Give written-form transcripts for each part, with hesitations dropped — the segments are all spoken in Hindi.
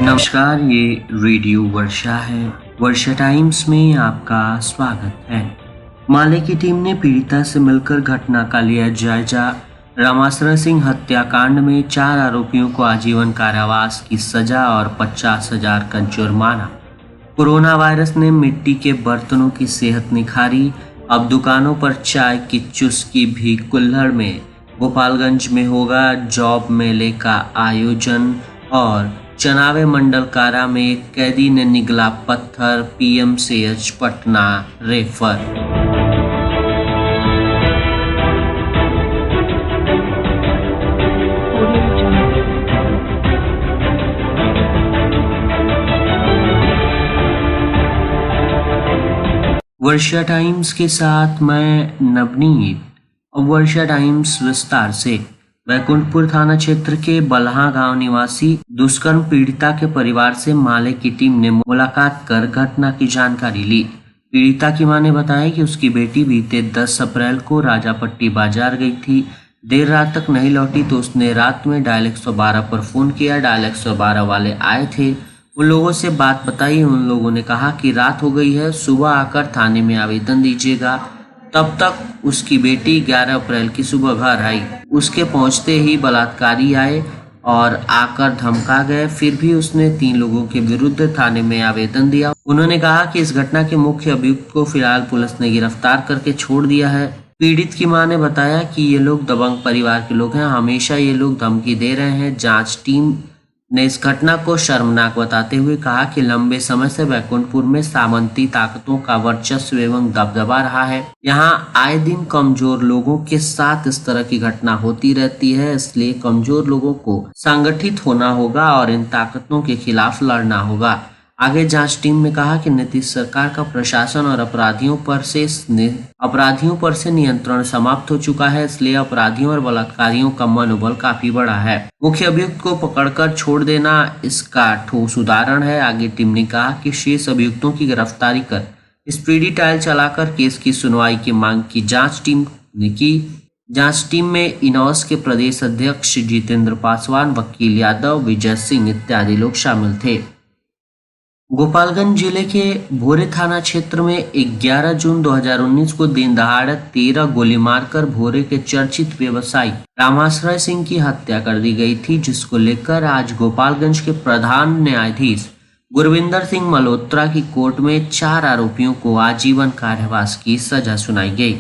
नमस्कार, ये रेडियो वर्षा है। वर्षा टाइम्स में आपका स्वागत है। माले की टीम ने पीड़िता से मिलकर घटना का लिया जायजा। रामाश्रय सिंह हत्याकांड में 4 आरोपियों को आजीवन कारावास की सजा और 50,000 का जुर्माना। कोरोना वायरस ने मिट्टी के बर्तनों की सेहत निखारी। अब दुकानों पर चाय की चुस्की भी कुल्हड़ में। गोपालगंज में होगा जॉब मेले का आयोजन। और चनावे मंडल कारा में एक कैदी ने निगला पत्थर, पीएमसीएच पटना रेफर। वर्षा टाइम्स के साथ मैं नवनीत। अब वर्षा टाइम्स विस्तार से। बैकुंठपुर थाना क्षेत्र के बल्हा गांव निवासी दुष्कर्म पीड़िता के परिवार से माले की टीम ने मुलाकात कर घटना की जानकारी ली। पीड़िता की मां ने बताया कि उसकी बेटी बीते 10 अप्रैल को राजापट्टी बाजार गई थी। देर रात तक नहीं लौटी तो उसने रात में डायल 112 पर फोन किया। डायल 112 वाले आए थे, उन लोगों से बात बताई। उन लोगों ने कहा कि रात हो गई है, सुबह आकर थाने में आवेदन दीजिएगा। तब तक उसकी बेटी 11 अप्रैल की सुबह घर आई। उसके पहुंचते ही बलात्कारी आए और आकर धमका गए। फिर भी उसने 3 लोगों के विरुद्ध थाने में आवेदन दिया। उन्होंने कहा कि इस घटना के मुख्य अभियुक्त को फिलहाल पुलिस ने गिरफ्तार करके छोड़ दिया है। पीड़ित की मां ने बताया कि ये लोग दबंग परिवार के लोग हैं, हमेशा ये लोग धमकी दे रहे हैं। जांच टीम ने इस घटना को शर्मनाक बताते हुए कहा कि लंबे समय से बैकुंठपुर में सामंती ताकतों का वर्चस्व एवं दबदबा रहा है। यहाँ आए दिन कमजोर लोगों के साथ इस तरह की घटना होती रहती है, इसलिए कमजोर लोगों को संगठित होना होगा और इन ताकतों के खिलाफ लड़ना होगा। आगे जांच टीम ने कहा कि नीतीश सरकार का प्रशासन और अपराधियों पर से नियंत्रण समाप्त हो चुका है, इसलिए अपराधियों और बलात्कारियों का मनोबल काफी बढ़ा है। मुख्य अभियुक्त को पकड़कर छोड़ देना इसका ठोस उदाहरण है। आगे टीम ने कहा कि शेष अभियुक्तों की गिरफ्तारी कर स्पीडी ट्रायल चलाकर केस की सुनवाई की मांग की जांच टीम ने की। जांच टीम में इनॉस के प्रदेश अध्यक्ष जितेंद्र पासवान, वकील यादव, विजय सिंह इत्यादि लोग शामिल थे। गोपालगंज जिले के भोरे थाना क्षेत्र में 11 जून 2019 को दिन दहाड़े 13 गोली मारकर भोरे के चर्चित व्यवसायी रामाश्रय सिंह की हत्या कर दी गई थी, जिसको लेकर आज गोपालगंज के प्रधान न्यायाधीश गुरविंदर सिंह मल्होत्रा की कोर्ट में 4 आरोपियों को आजीवन कारावास की सजा सुनाई गई।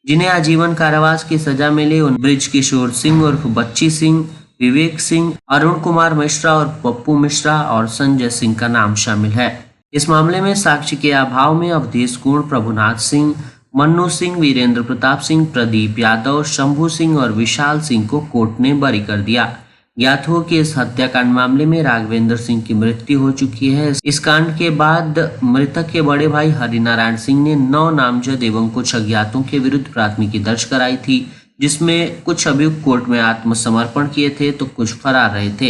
जिन्हें आजीवन कारावास की सजा मिली उन बृजकिशोर सिंह उर्फ बच्ची सिंह, विवेक सिंह, अरुण कुमार मिश्रा और पप्पू मिश्रा और संजय सिंह का नाम शामिल है। इस मामले में साक्ष्य के अभाव में अवधेश गुण, प्रभुनाथ सिंह, मन्नू सिंह, वीरेंद्र प्रताप सिंह, प्रदीप यादव, शंभू सिंह और विशाल सिंह को कोर्ट ने बरी कर दिया। ज्ञात हो कि इस हत्याकांड मामले में राघवेंद्र सिंह की मृत्यु हो चुकी है। इस कांड के बाद मृतक के बड़े भाई हरिनारायण सिंह ने 9 नामजद एवं कुछ अज्ञातों के विरुद्ध प्राथमिकी दर्ज कराई थी, जिसमें कुछ अभियुक्त कोर्ट में आत्मसमर्पण किए थे तो कुछ फरार रहे थे।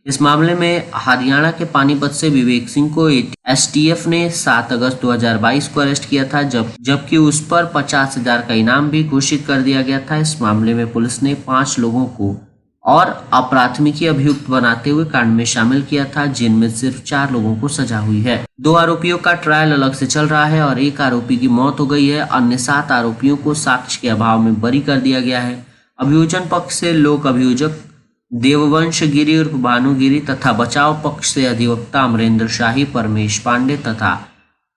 इस मामले में हरियाणा के पानीपत से विवेक सिंह को एसटीएफ ने 7 अगस्त 2022 को अरेस्ट किया था, जबकि उस पर 50,000 का इनाम भी घोषित कर दिया गया था। इस मामले में पुलिस ने 5 लोगों को और अप्राथमिकी अभियुक्त बनाते हुए कांड में शामिल किया था, जिनमें सिर्फ 4 लोगों को सजा हुई है। 2 आरोपियों का ट्रायल अलग से चल रहा है और 1 आरोपी की मौत हो गई है। अन्य 7 आरोपियों को साक्ष्य के अभाव में बरी कर दिया गया है। अभियोजन पक्ष से लोक अभियोजक देववंश गिरी उर्फ भानुगिरी तथा बचाव पक्ष से अधिवक्ता अमरेंद्र शाही, परमेश पांडे तथा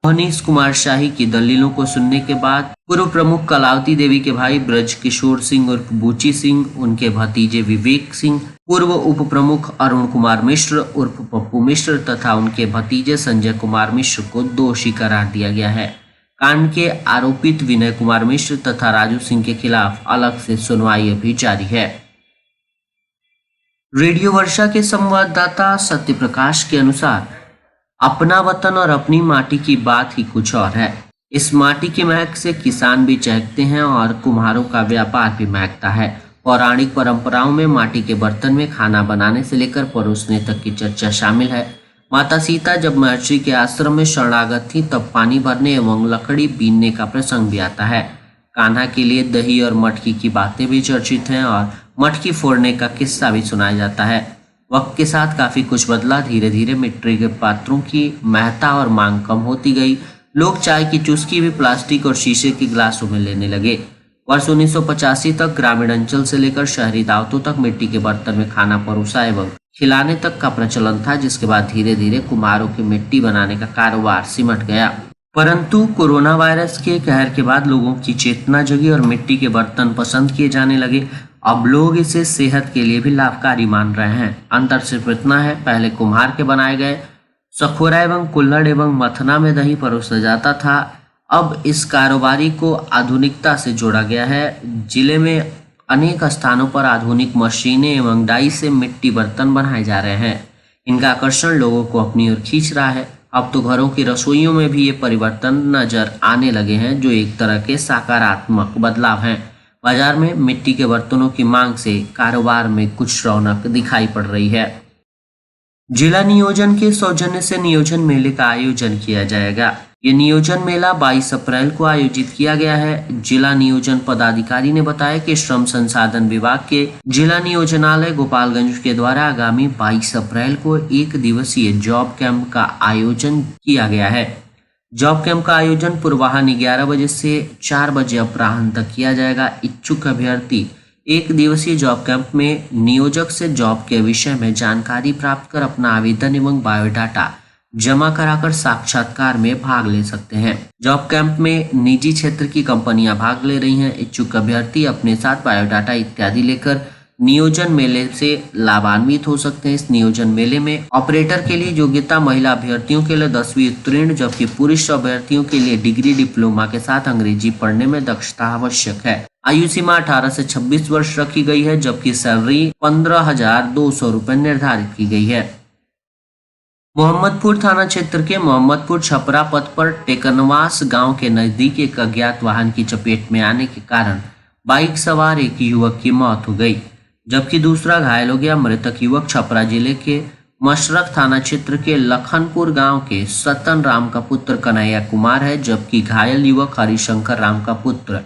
मनीष कुमार शाही की दलीलों को सुनने के बाद पूर्व प्रमुख कलावती देवी के भाई ब्रज किशोर सिंह उर्फ बूची सिंह, उनके भतीजे विवेक सिंह, पूर्व उप प्रमुख अरुण कुमार मिश्र उर्फ पप्पू मिश्र तथा उनके भतीजे संजय कुमार मिश्र को दोषी करार दिया गया है। कांड के आरोपित विनय कुमार मिश्र तथा राजू सिंह के खिलाफ अलग से सुनवाई अभी जारी है। रेडियो वर्षा के संवाददाता सत्य प्रकाश के अनुसार अपना वतन और अपनी माटी की बात ही कुछ और है। इस माटी की महक से किसान भी चहकते हैं और कुम्हारों का व्यापार भी महकता है। पौराणिक परंपराओं में माटी के बर्तन में खाना बनाने से लेकर परोसने तक की चर्चा शामिल है। माता सीता जब महर्षि के आश्रम में शरणागत थी तब पानी भरने एवं लकड़ी बीनने का प्रसंग भी आता है। कान्हा के लिए दही और मटकी की बातें भी चर्चित हैं और मटकी फोड़ने का किस्सा भी सुनाया जाता है। वक्त के साथ काफी कुछ बदला। धीरे धीरे मिट्टी के पात्रों की महत्ता और मांग कम होती गई। लोग चाय की चुस्की भी प्लास्टिक और शीशे के गिलासों में लेने लगे। वर्ष 1985 तक ग्रामीण अंचल से लेकर शहरी दावतों तक मिट्टी के बर्तन में खाना परोसा एवं खिलाने तक का प्रचलन था, जिसके बाद धीरे धीरे कुम्हारों की मिट्टी बनाने का कारोबार सिमट गया। परंतु कोरोना वायरस के कहर के बाद लोगों की चेतना जगी और मिट्टी के बर्तन पसंद किए जाने लगे। अब लोग इसे सेहत के लिए भी लाभकारी मान रहे हैं। अंतर सिर्फ इतना है, पहले कुम्हार के बनाए गए सखोरा एवं कुल्हड़ एवं मथना में दही परोसा जाता था। अब इस कारोबारी को आधुनिकता से जोड़ा गया है। जिले में अनेक स्थानों पर आधुनिक मशीनें एवं डाई से मिट्टी बर्तन बनाए जा रहे हैं। इनका आकर्षण लोगों को अपनी ओर खींच रहा है। अब तो घरों की रसोइयों में भी ये परिवर्तन नजर आने लगे हैं, जो एक तरह के सकारात्मक बदलाव हैं। बाजार में मिट्टी के बर्तनों की मांग से कारोबार में कुछ रौनक दिखाई पड़ रही है। जिला नियोजन के सौजन्य से नियोजन मेले का आयोजन किया जाएगा। ये नियोजन मेला 22 अप्रैल को आयोजित किया गया है। जिला नियोजन पदाधिकारी ने बताया कि श्रम संसाधन विभाग के जिला नियोजनालय गोपालगंज के द्वारा आगामी 22 अप्रैल को एक दिवसीय जॉब कैंप का आयोजन किया गया है। जॉब कैंप का आयोजन पूर्वाह्न 11 बजे से 4 बजे अपराह्न तक किया जाएगा। इच्छुक अभ्यर्थी एक दिवसीय जॉब कैंप में नियोजक से जॉब के विषय में जानकारी प्राप्त कर अपना आवेदन एवं बायोडाटा जमा कराकर साक्षात्कार में भाग ले सकते हैं। जॉब कैंप में निजी क्षेत्र की कंपनियां भाग ले रही हैं। इच्छुक अभ्यर्थी अपने साथ बायोडाटा इत्यादि लेकर नियोजन मेले से लाभान्वित हो सकते हैं। इस नियोजन मेले में ऑपरेटर के लिए योग्यता महिला अभ्यर्थियों के लिए 10वीं उत्तीर्ण, जबकि पुरुष अभ्यर्थियों के लिए डिग्री डिप्लोमा के साथ अंग्रेजी पढ़ने में दक्षता आवश्यक है। आयु सीमा 18 से 26 वर्ष रखी गई है, जबकि सैलरी 15,200 रुपए निर्धारित की गई है। मोहम्मदपुर थाना क्षेत्र के मोहम्मदपुर छपरा पथ पर टेकनवास गांव के नजदीक एक अज्ञात वाहन की चपेट में आने के कारण बाइक सवार एक युवक की मौत हो गई, जबकि दूसरा घायल हो गया। मृतक युवक छपरा जिले के मशरक थाना क्षेत्र के लखनपुर गांव के सतन राम का पुत्र कन्हैया कुमार है, जबकि घायल युवक हरिशंकर राम का पुत्र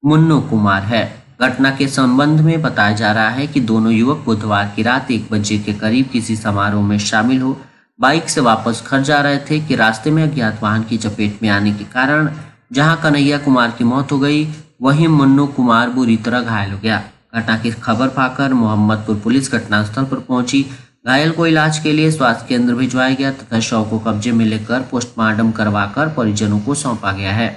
मुन्नू कुमार है। घटना के संबंध में बताया जा रहा है कि दोनों युवक बुधवार की रात 1 बजे के करीब किसी समारोह में शामिल हो बाइक से वापस घर जा रहे थे कि रास्ते में अज्ञात वाहन की चपेट में आने के कारण जहां कन्हैया कुमार की मौत हो गई, वहीं मुन्नू कुमार बुरी तरह घायल हो गया। घटना की खबर पाकर मोहम्मदपुर पुलिस घटनास्थल पर पहुंची। घायल को इलाज के लिए स्वास्थ्य केंद्र भिजवाया गया तथा शव को कब्जे में लेकर पोस्टमार्टम करवाकर परिजनों को सौंपा गया है।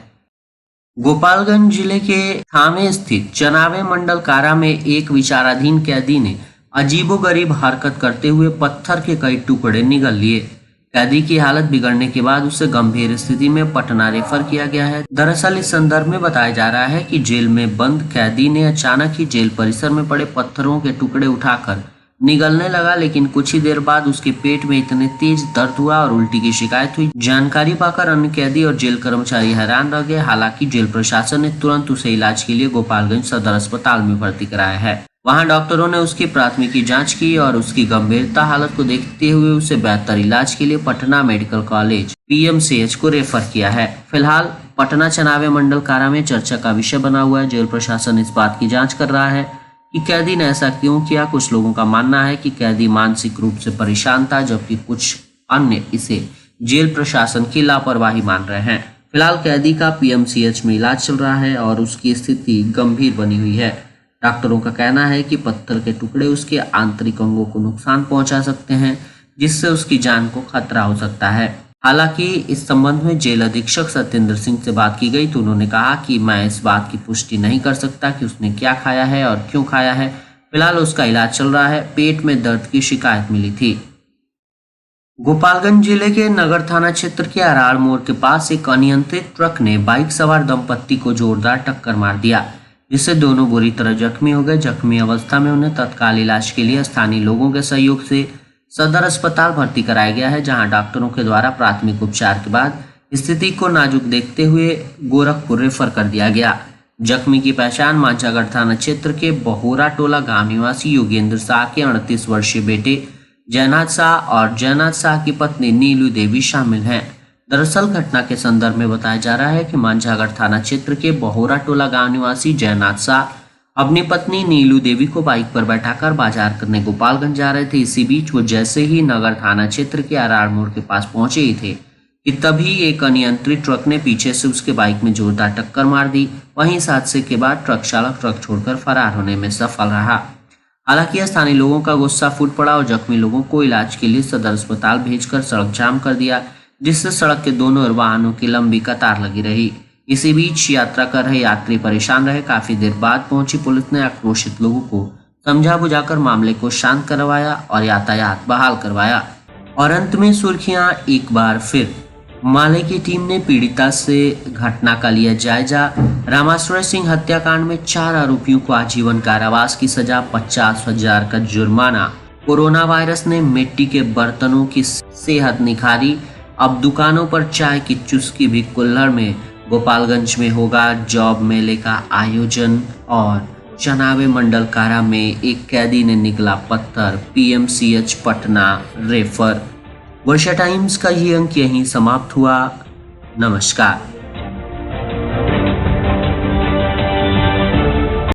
गोपालगंज जिले के थामे स्थित चनावे मंडल कारा में एक विचाराधीन कैदी ने अजीबोगरीब हरकत करते हुए पत्थर के कई टुकड़े निगल लिए। कैदी की हालत बिगड़ने के बाद उसे गंभीर स्थिति में पटना रेफर किया गया है। दरअसल इस संदर्भ में बताया जा रहा है कि जेल में बंद कैदी ने अचानक ही जेल परिसर में पड़े पत्थरों के टुकड़े उठाकर निगलने लगा, लेकिन कुछ ही देर बाद उसके पेट में इतने तेज दर्द हुआ और उल्टी की शिकायत हुई। जानकारी पाकर अन्य कैदी और जेल कर्मचारी हैरान रह गए। हालांकि जेल प्रशासन ने तुरंत उसे इलाज के लिए गोपालगंज सदर अस्पताल में भर्ती कराया है। वहां डॉक्टरों ने उसकी प्राथमिकी जांच की और उसकी गंभीरता हालत को देखते हुए उसे बेहतर इलाज के लिए पटना मेडिकल कॉलेज PMCH को रेफर किया है। फिलहाल पटना चनावे मंडल कारा में चर्चा का विषय बना हुआ है। जेल प्रशासन इस बात की जांच कर रहा है कि कैदी ने ऐसा क्यों किया। कुछ लोगों का मानना है कि कैदी मानसिक रूप से परेशान था, जबकि कुछ अन्य इसे जेल प्रशासन की लापरवाही मान रहे हैं। फिलहाल कैदी का PMCH में इलाज चल रहा है और उसकी स्थिति गंभीर बनी हुई है। डॉक्टरों का कहना है कि पत्थर के टुकड़े उसके आंतरिक अंगों को नुकसान पहुंचा सकते हैं, जिससे उसकी जान को खतरा हो सकता है। हालांकि इस संबंध में जेल अधीक्षक सत्येंद्र सिंह से बात की गई तो उन्होंने कहा कि मैं इस बात की पुष्टि नहीं कर सकता कि उसने क्या खाया है और क्यों खाया है। फिलहाल उसका इलाज चल रहा है। पेट में दर्द की शिकायत मिली थी। गोपालगंज जिले के नगर थाना क्षेत्र के अराड़ मोड़ के पास एक अनियंत्रित ट्रक ने बाइक सवार दंपत्ति को जोरदार टक्कर मार दिया, जिससे दोनों बुरी तरह जख्मी हो गए। जख्मी अवस्था में उन्हें तत्काल इलाज के लिए स्थानीय लोगों के सहयोग से सदर अस्पताल भर्ती कराया गया है, जहां डॉक्टरों के द्वारा प्राथमिक उपचार के बाद स्थिति को नाजुक देखते हुए गोरखपुर रेफर कर दिया गया। जख्मी की पहचान मांझागढ़ थाना क्षेत्र के बहोरा टोला गांव निवासी योगेंद्र शाह के 38 वर्षीय बेटे जयनाथ शाह और जयनाथ शाह की पत्नी नीलू देवी शामिल हैं। दरअसल घटना के संदर्भ में बताया जा रहा है कि मांझागढ़ थाना क्षेत्र के बहोरा टोला गांव निवासी जयनाथ शाह अपनी पत्नी नीलू देवी को बाइक पर बैठाकर बाजार करने गोपालगंज जा रहे थे। इसी बीच वो जैसे ही नगर थाना क्षेत्र के आरआर मोड़ के पास पहुंचे ही थे कि तभी एक अनियंत्रित ट्रक ने पीछे से उसके बाइक में जोरदार टक्कर मार दी। वहीं इस हादसे के बाद ट्रक चालक ट्रक छोड़कर फरार होने में सफल रहा। हालांकि स्थानीय लोगों का गुस्सा फूट पड़ा और जख्मी लोगों को इलाज के लिए सदर अस्पताल भेजकर सड़क जाम कर दिया, जिससे सड़क के दोनों ओर वाहनों की लंबी कतार लगी रही। इसी बीच यात्रा कर रहे यात्री परेशान रहे। काफी देर बाद पहुंची पुलिस ने आक्रोशित लोगों को समझा बुझाकर मामले को शांत करवाया और यातायात बहाल करवाया। और अंत में सुर्खियां एक बार फिर। माले की टीम ने पीड़िता से घटना का लिया जायजा। रामाश्रय सिंह हत्याकांड में 4 आरोपियों को आजीवन कारावास की सजा, 50,000 का जुर्माना। कोरोना वायरस ने मिट्टी के बर्तनों की सेहत निखारी। अब दुकानों पर चाय की चुस्की भी कुल्हड़ में। गोपालगंज में होगा जॉब मेले का आयोजन। और चनावे मंडल कारा में एक कैदी ने निकला पत्थर, पीएमसीएच पटना रेफर। वर्षा टाइम्स का ये अंक यहीं समाप्त हुआ। नमस्कार।